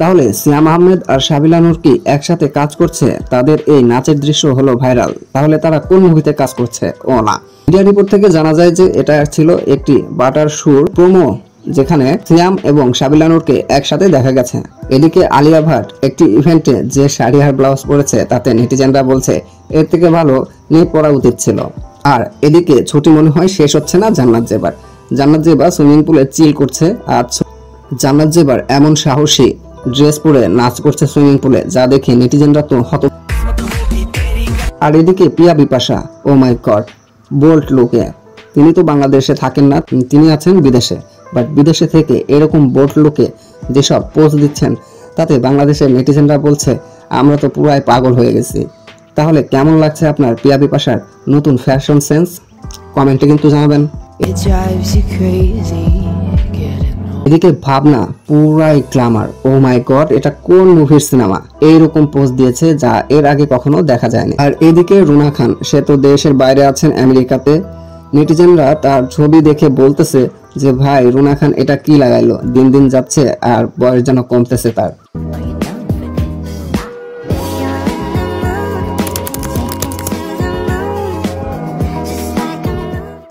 তাহলে সিয়াম আহমেদ আর সাবিলা নূর কি একসাথে কাজ করছে? তাদের এই নাচের দৃশ্য হলো ভাইরাল, তাহলে তারা কোন মুভিতে কাজ করছে? ও না, মিডিয়া রিপোর্ট থেকে জানা যায় যে এটা ছিল একটি বাটার শুর প্রোমো, যেখানে সিয়াম এবং সাবিলা নূরকে একসাথে দেখা গেছে। এদিকে আলিয়া ভাট একটি ইভেন্টে যে শাড়ি আর ব্লাউজ পরেছে তাতে নেটিজেনরা বলছে এর থেকে ভালো নেই পরা উচিত ছিল। আর এদিকে ছুটি মনে হয় শেষ হচ্ছে না জান্নাত জেবার সুইমিং পুলে চিল করছে। আর জান্নাত জেবার এমন সাহসী ড্রেস পরে নাচ করছে সুইমিং পুলে, যা দেখে নেটিজেনরা তো হত। আর এদিকে প্রিয়া বিপাশা, ও মাই গড, বোল্ড লুকে। তিনি তো বাংলাদেশে থাকেন না, তিনি আছেন বিদেশে, বাট বিদেশে থেকে এরকম বোল্ড লুকে যেসব পোস্ট দিচ্ছেন তাতে বাংলাদেশের নেটিজেনরা বলছে আমরা তো পুরাই পাগল হয়ে গেছি। তাহলে কেমন লাগছে আপনার প্রিয়া বিপাশার নতুন ফ্যাশন সেন্স? কমেন্টে কিন্তু জানাবেন। এদিকে ভাবনা পুরাই গ্ল্যামার, ও মাই গড, এটা কোন মুভির সিনেমা? এইরকম পোস্ট দিয়েছে যা এর আগে কখনো দেখা যায়নি। আর এদিকে রুনা খান, সে তো দেশের বাইরে আছেন আমেরিকাতে। নেটিজেনরা তার ছবি দেখে বলতেছে যে ভাই রুনা খান এটা কি লাগাইলো, দিন দিন যাচ্ছে আর বয়স যেন কমতেছে তার।